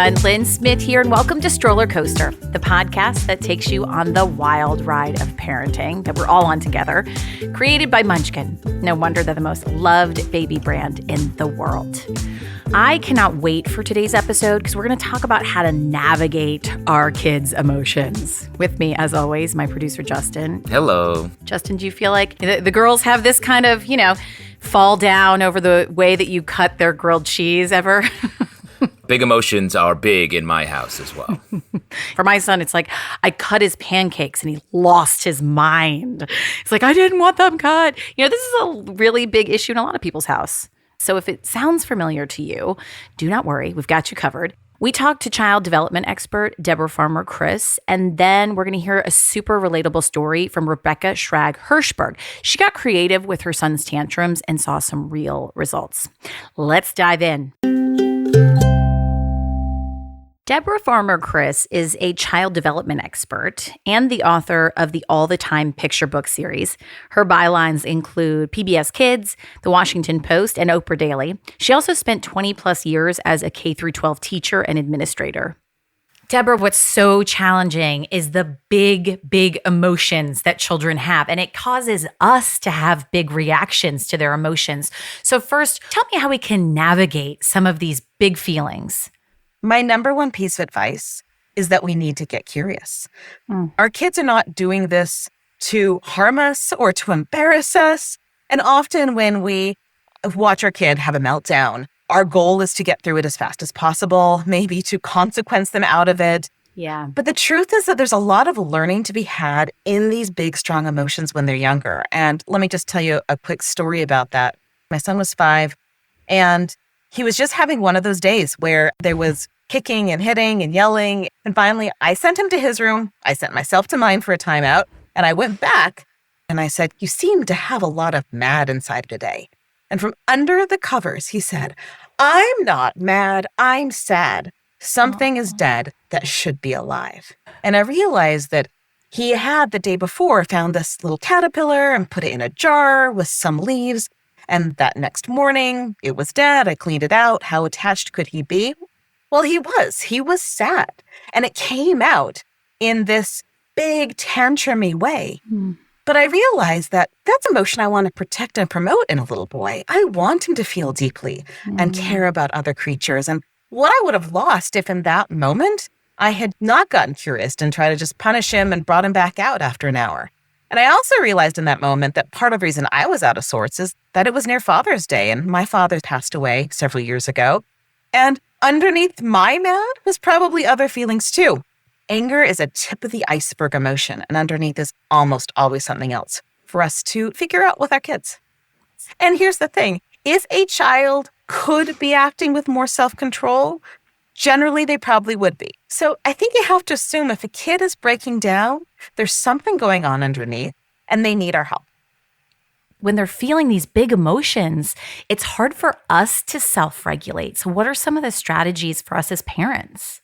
everyone. Lynn Smith here, and welcome to StrollerCoaster, the podcast that takes you on the wild ride of parenting that we're all on together, created by Munchkin. No wonder they're the most loved baby brand in the world. I cannot wait for today's episode because we're going to talk about how to navigate our kids' emotions. With me, as always, my producer, Justin. Hello. Justin, do you feel like the girls have this kind of, fall down over the way that you cut their grilled cheese ever? Big emotions are big in my house as well. For my son, it's like I cut his pancakes and he lost his mind. It's like, I didn't want them cut. This is a really big issue in a lot of people's house. So if it sounds familiar to you, do not worry. We've got you covered. We talked to child development expert Deborah Farmer Kris, and then we're going to hear a super relatable story from Rebecca Shrag Hershberg. She got creative with her son's tantrums and saw some real results. Let's dive in. Deborah Farmer Kris is a child development expert and the author of the All the Time picture book series. Her bylines include PBS Kids, The Washington Post, and Oprah Daily. She also spent 20 plus years as a K-12 teacher and administrator. Deborah, what's so challenging is the big emotions that children have, and it causes us to have big reactions to their emotions. So first, tell me how we can navigate some of these big feelings. My number one piece of advice is that we need to get curious. Our kids are not doing this to harm us or to embarrass us. And often when we watch our kid have a meltdown, our goal is to get through it as fast as possible, maybe to consequence them out of it. Yeah. But the truth is that there's a lot of learning to be had in these big, strong emotions when they're younger. And let me just tell you a quick story about that. My son was 5, and he was just having one of those days where there was kicking and hitting and yelling. And finally, I sent him to his room. I sent myself to mine for a timeout. And I went back and I said, "You seem to have a lot of mad inside today." And from under the covers, he said, "I'm not mad. I'm sad. Something is dead that should be alive." And I realized that he had the day before found this little caterpillar and put it in a jar with some leaves. And that next morning, it was dead. I cleaned it out. How attached could he be? Well, he was sad. And it came out in this big tantrumy way. But I realized that that's emotion I want to protect and promote in a little boy. I want him to feel deeply and care about other creatures. And what I would have lost if in that moment I had not gotten curious and tried to just punish him and brought him back out after an hour. And I also realized in that moment that part of the reason I was out of sorts is that it was near Father's Day, and my father passed away several years ago. And underneath my mad was probably other feelings too. Anger is a tip of the iceberg emotion, and underneath is almost always something else for us to figure out with our kids. And here's the thing. If a child could be acting with more self-control, generally they probably would be. So I think you have to assume if a kid is breaking down, there's something going on underneath, and they need our help. When they're feeling these big emotions, it's hard for us to self-regulate. So what are some of the strategies for us as parents?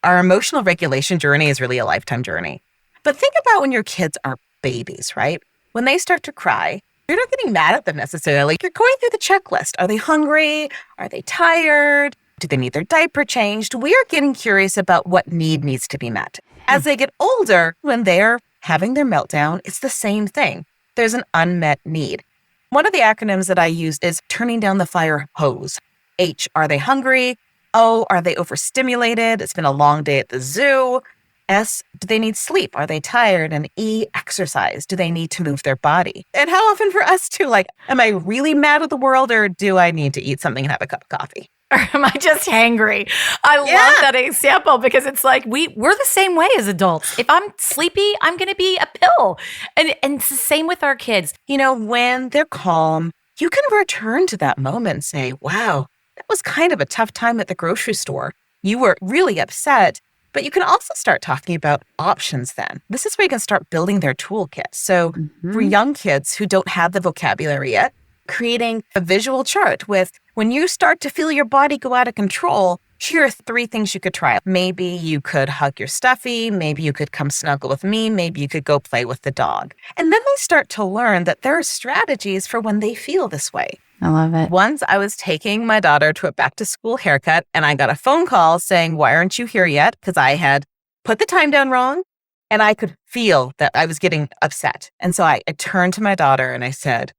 Our emotional regulation journey is really a lifetime journey. But think about when your kids are babies, right? When they start to cry, you're not getting mad at them necessarily. You're going through the checklist. Are they hungry? Are they tired? Do they need their diaper changed? We are getting curious about what need needs to be met. As they get older, when they're having their meltdown, it's the same thing. There's an unmet need. One of the acronyms that I use is turning down the fire hose. H, are they hungry? O, are they overstimulated? It's been a long day at the zoo. S, do they need sleep? Are they tired? And E, exercise. Do they need to move their body? And how often for us too, am I really mad at the world, or do I need to eat something and have a cup of coffee? Or am I just hangry? I love that example because it's like we're the same way as adults. If I'm sleepy, I'm going to be a pill. And it's the same with our kids. When they're calm, you can return to that moment and say, wow, that was kind of a tough time at the grocery store. You were really upset. But you can also start talking about options then. This is where you can start building their toolkit. So for young kids who don't have the vocabulary yet, creating a visual chart with when you start to feel your body go out of control, here are 3 things you could try. Maybe you could hug your stuffy. Maybe you could come snuggle with me. Maybe you could go play with the dog. And then they start to learn that there are strategies for when they feel this way. I love it. Once I was taking my daughter to a back to school haircut and I got a phone call saying, why aren't you here yet? Because I had put the time down wrong and I could feel that I was getting upset. And so I turned to my daughter and I said,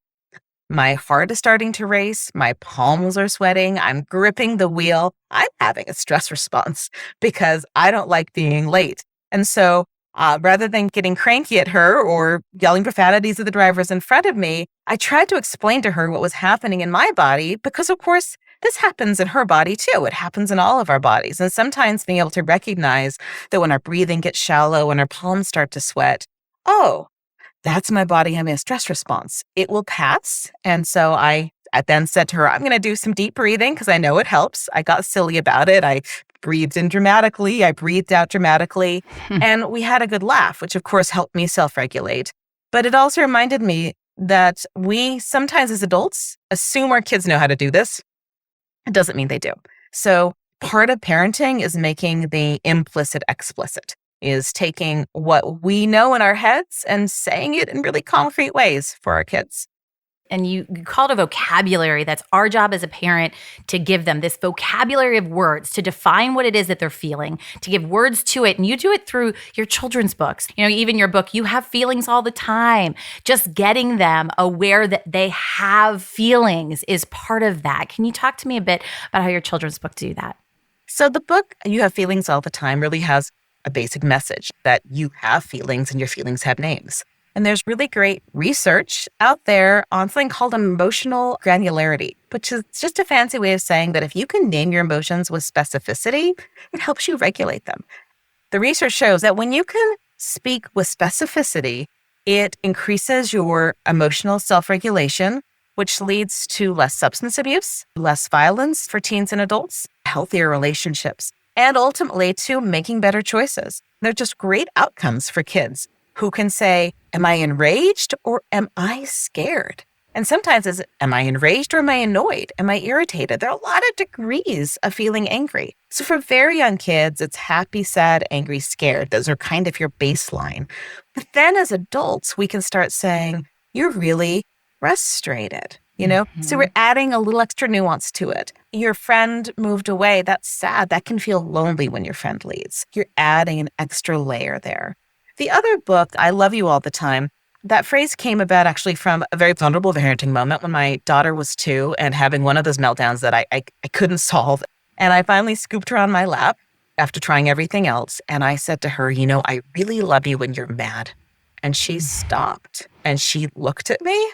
my heart is starting to race. My palms are sweating. I'm gripping the wheel. I'm having a stress response because I don't like being late. And so rather than getting cranky at her or yelling profanities at the drivers in front of me, I tried to explain to her what was happening in my body because, of course, this happens in her body too. It happens in all of our bodies. And sometimes being able to recognize that when our breathing gets shallow and our palms start to sweat, oh, that's my body having a stress response. It will pass. And so I then said to her, I'm going to do some deep breathing because I know it helps. I got silly about it. I breathed in dramatically. I breathed out dramatically. And we had a good laugh, which of course helped me self-regulate. But it also reminded me that we sometimes as adults assume our kids know how to do this. It doesn't mean they do. So part of parenting is making the implicit explicit, is taking what we know in our heads and saying it in really concrete ways for our kids. And you called a vocabulary. That's our job as a parent, to give them this vocabulary of words, to define what it is that they're feeling, to give words to it. And you do it through your children's books. You know, even your book, You Have Feelings All the Time. Just getting them aware that they have feelings is part of that. Can you talk to me a bit about how your children's book do that? So the book, You Have Feelings All the Time, really has a basic message that you have feelings and your feelings have names. And there's really great research out there on something called emotional granularity, which is just a fancy way of saying that if you can name your emotions with specificity, it helps you regulate them. The research shows that when you can speak with specificity, it increases your emotional self-regulation, which leads to less substance abuse, less violence for teens and adults, healthier relationships, and ultimately to making better choices. They're just great outcomes for kids who can say, am I enraged or am I scared? And sometimes it's, am I enraged or am I annoyed? Am I irritated? There are a lot of degrees of feeling angry. So for very young kids, it's happy, sad, angry, scared. Those are kind of your baseline. But then as adults, we can start saying, you're really frustrated. You know, So we're adding a little extra nuance to it. Your friend moved away. That's sad. That can feel lonely when your friend leaves. You're adding an extra layer there. The other book, I Love You All the Time, that phrase came about actually from a very vulnerable parenting moment when my daughter was 2 and having one of those meltdowns that I couldn't solve. And I finally scooped her on my lap after trying everything else. And I said to her, you know, I really love you when you're mad. And she stopped and she looked at me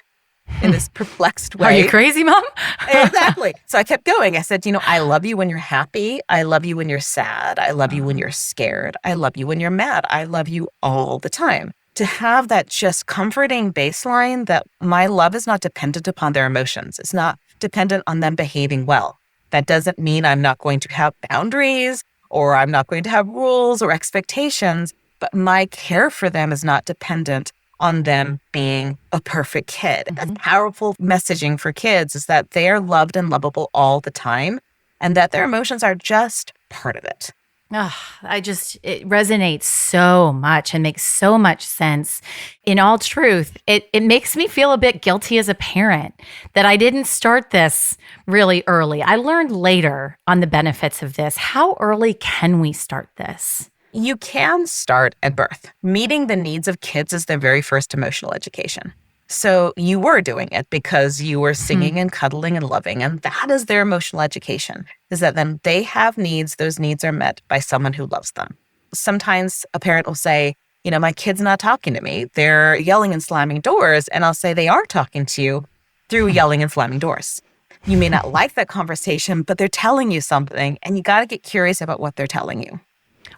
in this perplexed way. Are you crazy, Mom? Exactly. So I kept going. I said, you know, I love you when you're happy. I love you when you're sad. I love you when you're scared. I love you when you're mad. I love you all the time. To have that just comforting baseline that my love is not dependent upon their emotions. It's not dependent on them behaving well. That doesn't mean I'm not going to have boundaries or I'm not going to have rules or expectations, but my care for them is not dependent on them being a perfect kid. That's powerful messaging for kids, is that they are loved and lovable all the time and that their emotions are just part of it. Oh, it resonates so much and makes so much sense. In all truth, it makes me feel a bit guilty as a parent that I didn't start this really early. I learned later on the benefits of this. How early can we start this? You can start at birth. Meeting the needs of kids is their very first emotional education. So you were doing it because you were singing and cuddling and loving, and that is their emotional education, is that then they have needs, those needs are met by someone who loves them. Sometimes a parent will say, you know, my kid's not talking to me. They're yelling and slamming doors, and I'll say they are talking to you through yelling and slamming doors. You may not like that conversation, but they're telling you something, and you got to get curious about what they're telling you.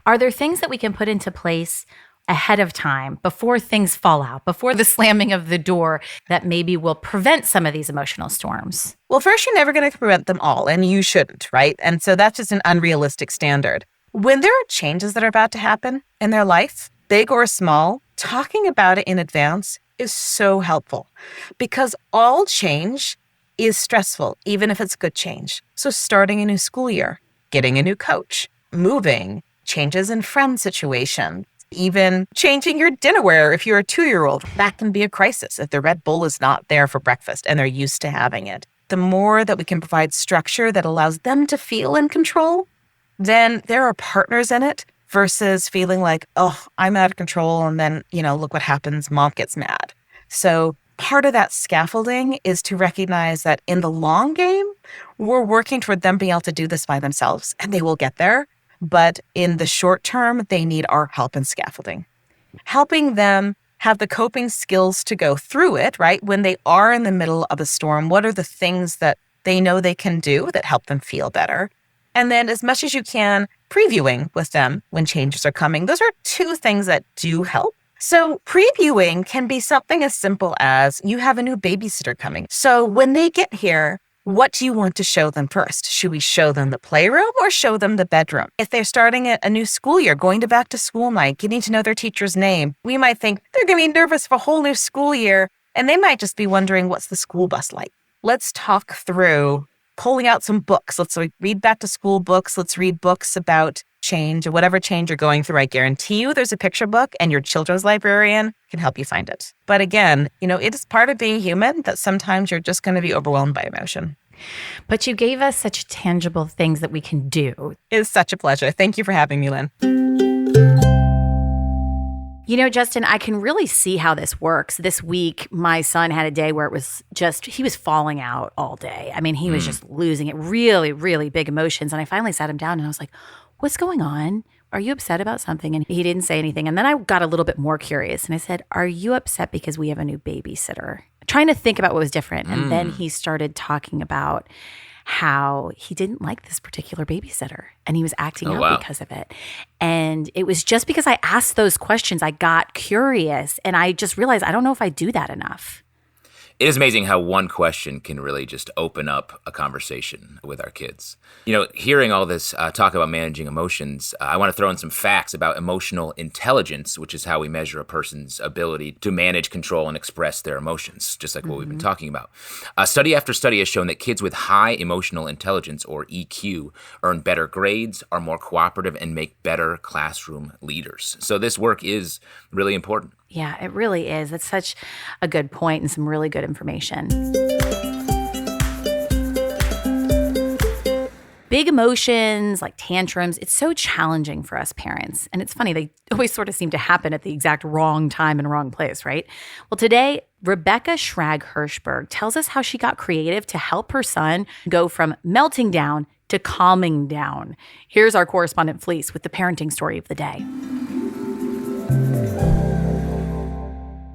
Are there things that we can put into place ahead of time, before things fall out, before the slamming of the door, that maybe will prevent some of these emotional storms? Well, first, you're never going to prevent them all, and you shouldn't, right? And so that's just an unrealistic standard. When there are changes that are about to happen in their life, big or small, talking about it in advance is so helpful because all change is stressful, even if it's good change. So starting a new school year, getting a new coach, moving, changes in friend situation, even changing your dinnerware if you're a 2-year-old, that can be a crisis if the Red Bull is not there for breakfast and they're used to having it. the more that we can provide structure that allows them to feel in control, then there are partners in it versus feeling like, oh, I'm out of control. And then, look what happens. Mom gets mad. So part of that scaffolding is to recognize that in the long game, we're working toward them being able to do this by themselves, and they will get there. But in the short term, they need our help and scaffolding. Helping them have the coping skills to go through it, right? When they are in the middle of a storm, what are the things that they know they can do that help them feel better? And then as much as you can, previewing with them when changes are coming. Those are two things that do help. So previewing can be something as simple as you have a new babysitter coming. So when they get here, what do you want to show them first? Should we show them the playroom or show them the bedroom? If they're starting a new school year, going to back to school night, getting to know their teacher's name, we might think they're going to be nervous for a whole new school year, and they might just be wondering, what's the school bus like? Let's talk through pulling out some books. Let's read back to school books. Let's read books about change or whatever change you're going through. I guarantee you there's a picture book and your children's librarian can help you find it. But again, it is part of being human that sometimes you're just going to be overwhelmed by emotion. But you gave us such tangible things that we can do. It is such a pleasure. Thank you for having me, Lynn. Justin, I can really see how this works. This week, my son had a day where it was he was falling out all day. I mean, he was just losing it, really, really big emotions. And I finally sat him down and I was like, what's going on? Are you upset about something? And he didn't say anything. And then I got a little bit more curious and I said, are you upset because we have a new babysitter? Trying to think about what was different. And then he started talking about how he didn't like this particular babysitter and he was acting out because of it. And it was just because I asked those questions, I got curious and I just realized I don't know if I do that enough. It is amazing how one question can really just open up a conversation with our kids. Hearing all this talk about managing emotions, I want to throw in some facts about emotional intelligence, which is how we measure a person's ability to manage, control, and express their emotions, just like what we've been talking about. Study after study has shown that kids with high emotional intelligence, or EQ, earn better grades, are more cooperative, and make better classroom leaders. So this work is really important. Yeah, it really is. That's such a good point and some really good information. Big emotions like tantrums, it's so challenging for us parents. And it's funny, they always sort of seem to happen at the exact wrong time and wrong place, right? Well, today, Rebecca Shrag Hershberg tells us how she got creative to help her son go from melting down to calming down. Here's our correspondent Fleece with the parenting story of the day.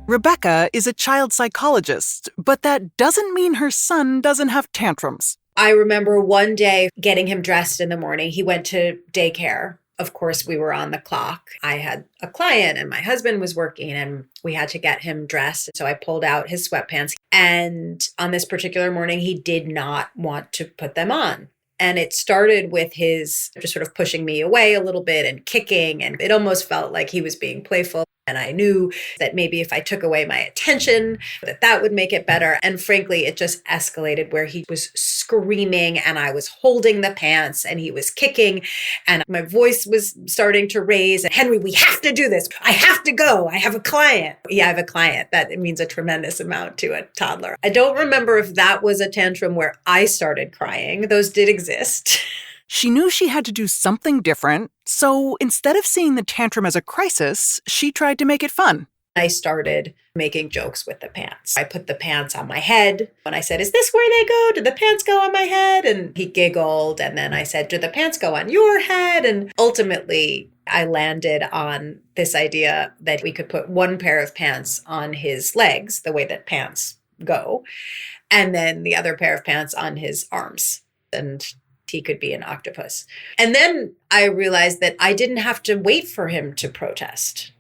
Rebecca is a child psychologist, but that doesn't mean her son doesn't have tantrums. I remember one day getting him dressed in the morning. He went to daycare. Of course, we were on the clock. I had a client and my husband was working and we had to get him dressed. So I pulled out his sweatpants. And on this particular morning, he did not want to put them on. And it started with his just sort of pushing me away a little bit and kicking. And it almost felt like he was being playful. And I knew that maybe if I took away my attention, that would make it better. And frankly, it just escalated where he was screaming and I was holding the pants and he was kicking and my voice was starting to raise. And Henry, we have to do this. I have to go. I have a client. Yeah, I have a client. That means a tremendous amount to a toddler. I don't remember if that was a tantrum where I started crying. Those did exist. She knew she had to do something different, so instead of seeing the tantrum as a crisis, she tried to make it fun. I started making jokes with the pants. I put the pants on my head. When I said, is this where they go? Do the pants go on my head? And he giggled. And then I said, do the pants go on your head? And ultimately, I landed on this idea that we could put one pair of pants on his legs, the way that pants go, and then the other pair of pants on his arms. And he could be an octopus. And then I realized that I didn't have to wait for him to protest.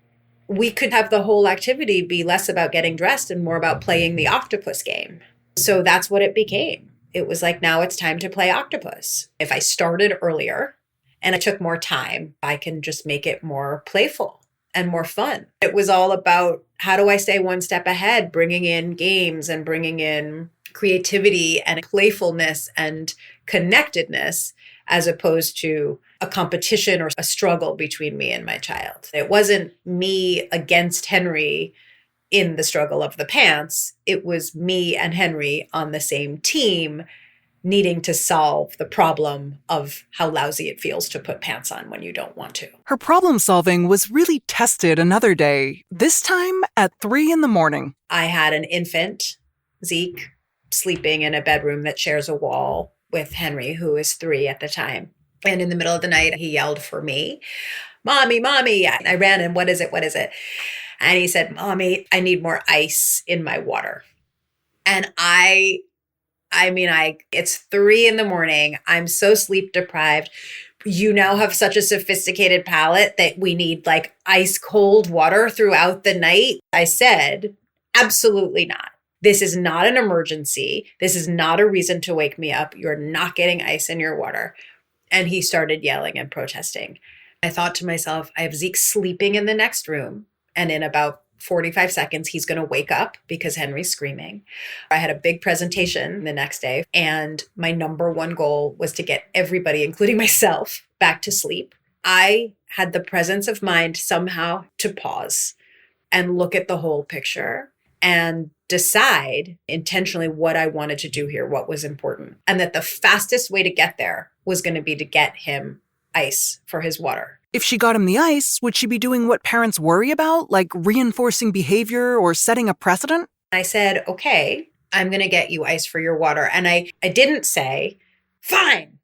We could have the whole activity be less about getting dressed and more about playing the octopus game. So that's what it became. It was like, now it's time to play octopus. If I started earlier and I took more time, I can just make it more playful and more fun. It was all about, how do I stay one step ahead, bringing in games and bringing in creativity and playfulness and connectedness, as opposed to a competition or a struggle between me and my child. It wasn't me against Henry in the struggle of the pants. It was me and Henry on the same team needing to solve the problem of how lousy it feels to put pants on when you don't want to. Her problem solving was really tested another day, this time at 3 a.m. I had an infant, Zeke, sleeping in a bedroom that shares a wall with Henry, who is 3 at the time. And in the middle of the night, he yelled for me, "Mommy, Mommy." I ran and what is it? What is it? And he said, "Mommy, I need more ice in my water." And it's 3 a.m. I'm so sleep deprived. You now have such a sophisticated palate that we need like ice cold water throughout the night. I said, absolutely not. This is not an emergency. This is not a reason to wake me up. You're not getting ice in your water. And he started yelling and protesting. I thought to myself, I have Zeke sleeping in the next room. And in about 45 seconds, he's going to wake up because Henry's screaming. I had a big presentation the next day, and my number one goal was to get everybody, including myself, back to sleep. I had the presence of mind somehow to pause and look at the whole picture and decide intentionally what I wanted to do here, what was important, and that the fastest way to get there was going to be to get him ice for his water. If she got him the ice, would she be doing what parents worry about, like reinforcing behavior or setting a precedent? I said, okay, I'm going to get you ice for your water. And I didn't say, fine,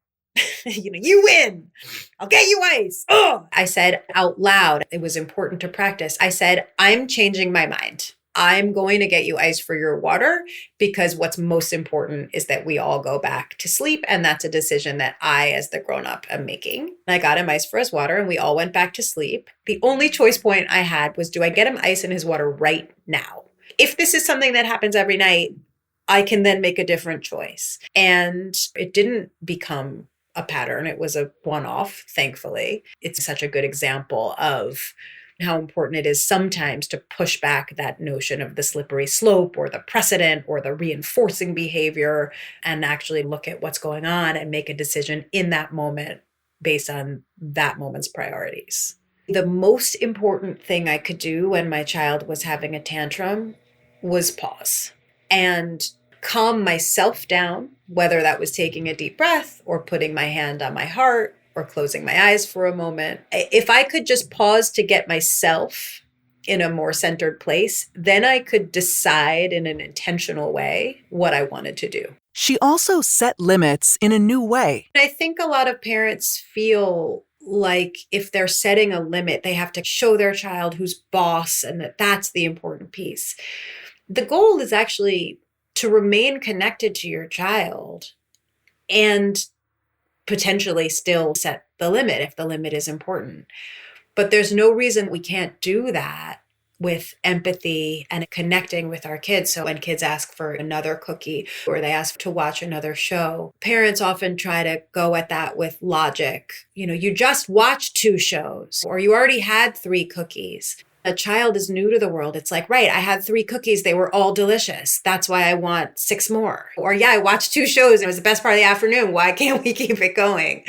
you win. I'll get you ice. Oh, I said out loud, it was important to practice. I said, I'm changing my mind. I'm going to get you ice for your water because what's most important is that we all go back to sleep. And that's a decision that I, as the grown-up, am making. And I got him ice for his water and we all went back to sleep. The only choice point I had was, do I get him ice in his water right now? If this is something that happens every night, I can then make a different choice. And it didn't become a pattern. It was a one-off, thankfully. It's such a good example of how important it is sometimes to push back that notion of the slippery slope or the precedent or the reinforcing behavior and actually look at what's going on and make a decision in that moment based on that moment's priorities. The most important thing I could do when my child was having a tantrum was pause and calm myself down, whether that was taking a deep breath or putting my hand on my heart or closing my eyes for a moment. If I could just pause to get myself in a more centered place, then I could decide in an intentional way what I wanted to do. She also set limits in a new way. I think a lot of parents feel like if they're setting a limit, they have to show their child who's boss and that that's the important piece. The goal is actually to remain connected to your child and potentially still set the limit if the limit is important. But there's no reason we can't do that with empathy and connecting with our kids. So when kids ask for another cookie or they ask to watch another show, parents often try to go at that with logic. You just watched 2 shows or you already had 3 cookies. A child is new to the world. It's like, right, I had 3 cookies. They were all delicious. That's why I want 6 more. Or yeah, I watched 2 shows. It was the best part of the afternoon. Why can't we keep it going?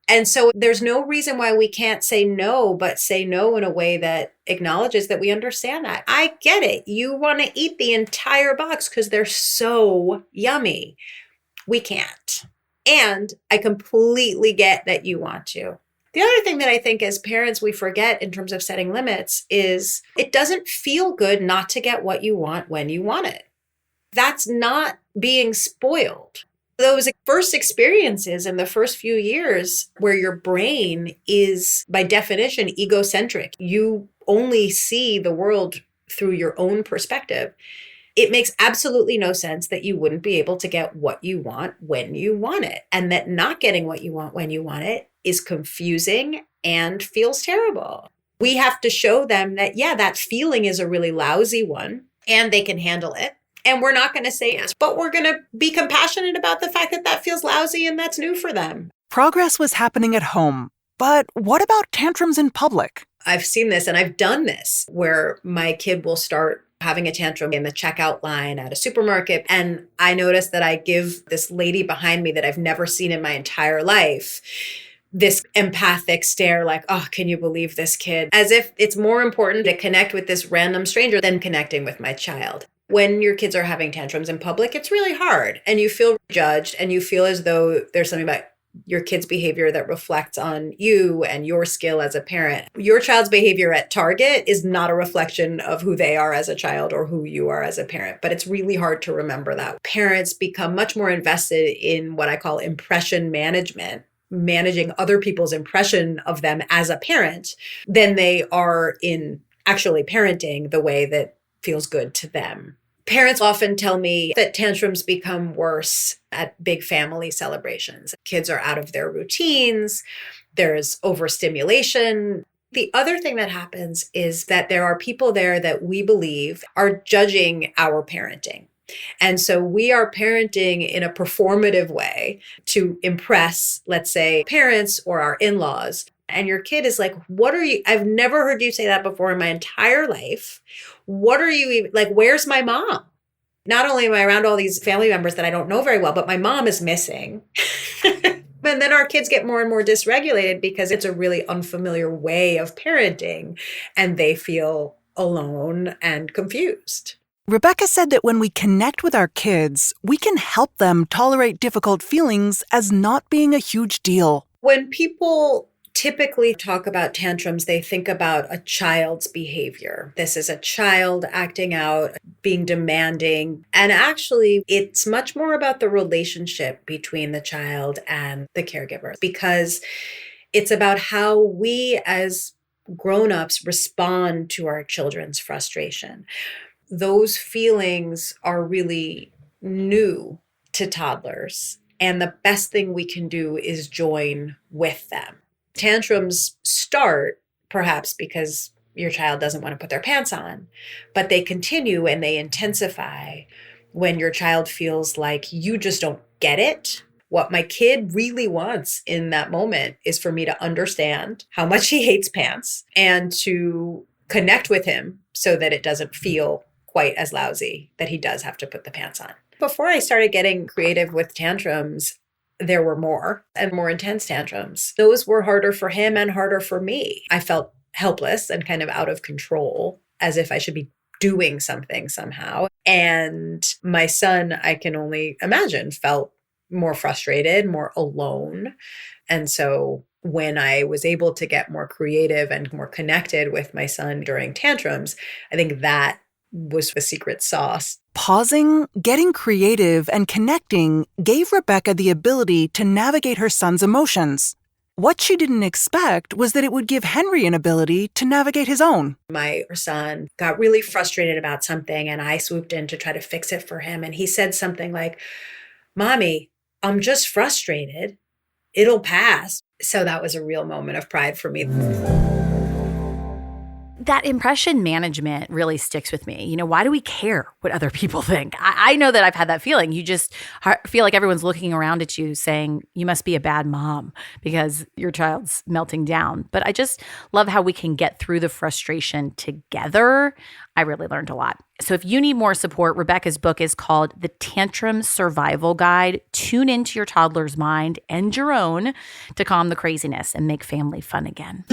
And so there's no reason why we can't say no, but say no in a way that acknowledges that we understand that. I get it. You want to eat the entire box because they're so yummy. We can't. And I completely get that you want to. The other thing that I think as parents we forget in terms of setting limits is it doesn't feel good not to get what you want when you want it. That's not being spoiled. Those first experiences in the first few years where your brain is, by definition, egocentric, you only see the world through your own perspective. It makes absolutely no sense that you wouldn't be able to get what you want when you want it, and that not getting what you want when you want it is confusing and feels terrible. We have to show them that, yeah, that feeling is a really lousy one and they can handle it. And we're not going to say yes, but we're going to be compassionate about the fact that that feels lousy and that's new for them. Progress was happening at home, but what about tantrums in public? I've seen this and I've done this where my kid will start having a tantrum in the checkout line at a supermarket. And I notice that I give this lady behind me that I've never seen in my entire life this empathic stare like, oh, can you believe this kid? As if it's more important to connect with this random stranger than connecting with my child. When your kids are having tantrums in public, it's really hard and you feel judged and you feel as though there's something about your kid's behavior that reflects on you and your skill as a parent. Your child's behavior at Target is not a reflection of who they are as a child or who you are as a parent, but it's really hard to remember that. Parents become much more invested in what I call impression management, managing other people's impression of them as a parent, than they are in actually parenting the way that feels good to them. Parents often tell me that tantrums become worse at big family celebrations. Kids are out of their routines. There's overstimulation. The other thing that happens is that there are people there that we believe are judging our parenting. And so we are parenting in a performative way to impress, let's say, parents or our in-laws. And your kid is like, what are you? I've never heard you say that before in my entire life. What are you even like? Where's my mom? Not only am I around all these family members that I don't know very well, but my mom is missing. And then our kids get more and more dysregulated because it's a really unfamiliar way of parenting and they feel alone and confused. Rebecca said that when we connect with our kids, we can help them tolerate difficult feelings as not being a huge deal. When people typically talk about tantrums, they think about a child's behavior. This is a child acting out, being demanding. And actually, it's much more about the relationship between the child and the caregiver, because it's about how we as grown-ups respond to our children's frustration. Those feelings are really new to toddlers. And the best thing we can do is join with them. Tantrums start perhaps because your child doesn't want to put their pants on, but they continue and they intensify when your child feels like you just don't get it. What my kid really wants in that moment is for me to understand how much he hates pants and to connect with him so that it doesn't feel quite as lousy that he does have to put the pants on. Before I started getting creative with tantrums, there were more and more intense tantrums. Those were harder for him and harder for me. I felt helpless and kind of out of control, as if I should be doing something somehow. And my son, I can only imagine, felt more frustrated, more alone. And so when I was able to get more creative and more connected with my son during tantrums, I think that was the secret sauce. Pausing, getting creative, and connecting gave Rebecca the ability to navigate her son's emotions. What she didn't expect was that it would give Henry an ability to navigate his own. My son got really frustrated about something, and I swooped in to try to fix it for him. And he said something like, "Mommy, I'm just frustrated. It'll pass." So that was a real moment of pride for me. That impression management really sticks with me. You know, why do we care what other people think? I know that I've had that feeling. You just feel like everyone's looking around at you saying, you must be a bad mom because your child's melting down. But I just love how we can get through the frustration together. I really learned a lot. So if you need more support, Rebecca's book is called The Tantrum Survival Guide. Tune into your toddler's mind and your own to calm the craziness and make family fun again.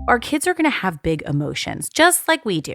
Our kids are going to have big emotions, just like we do.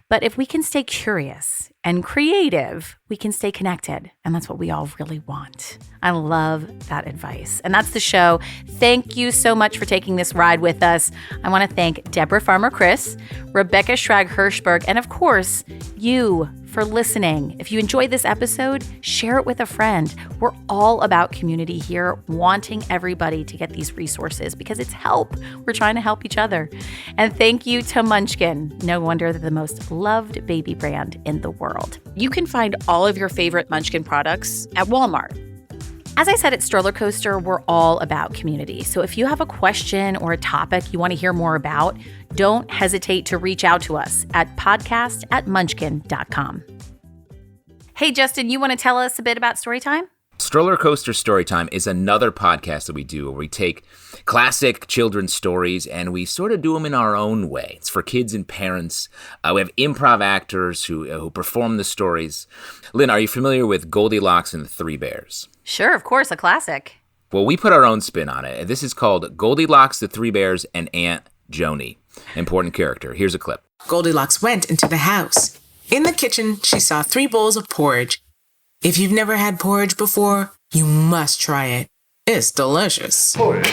But if we can stay curious and creative, we can stay connected. And that's what we all really want. I love that advice. And that's the show. Thank you so much for taking this ride with us. I want to thank Deborah Farmer Kris, Rebecca Shrag Hershberg, and of course, you for listening. If you enjoyed this episode, share it with a friend. We're all about community here, wanting everybody to get these resources because it's help. We're trying to help each other. And thank you to Munchkin. No wonder they're the most loved baby brand in the world. You can find all of your favorite Munchkin products at Walmart. As I said at StrollerCoaster, we're all about community. So if you have a question or a topic you want to hear more about, don't hesitate to reach out to us at podcast@munchkin.com. Hey, Justin, you want to tell us a bit about Storytime? StrollerCoaster Storytime is another podcast that we do where we take classic children's stories and we sort of do them in our own way. It's for kids and parents. We have improv actors who perform the stories. Lynn, are you familiar with Goldilocks and the Three Bears? Sure, of course, a classic. Well, we put our own spin on it. This is called Goldilocks, the Three Bears, and Aunt Joni. Important character. Here's a clip. Goldilocks went into the house. In the kitchen, she saw 3 bowls of porridge. If you've never had porridge before, you must try it. It's delicious. Porridge.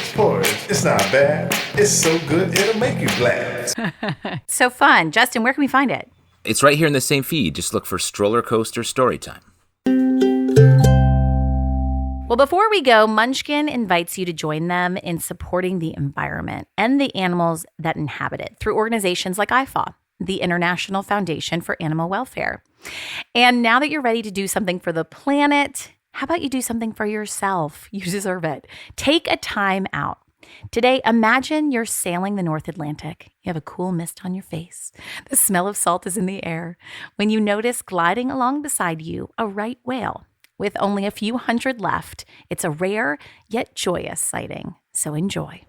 It's not bad. It's so good, it'll make you glad. So fun. Justin, where can we find it? It's right here in the same feed. Just look for StrollerCoaster Storytime. Well, before we go, Munchkin invites you to join them in supporting the environment and the animals that inhabit it through organizations like IFAW, the International Foundation for Animal Welfare. And now that you're ready to do something for the planet, how about you do something for yourself? You deserve it. Take a time out. Today, imagine you're sailing the North Atlantic. You have a cool mist on your face. The smell of salt is in the air. When you notice gliding along beside you a right whale. With only a few hundred left, it's a rare yet joyous sighting. So enjoy.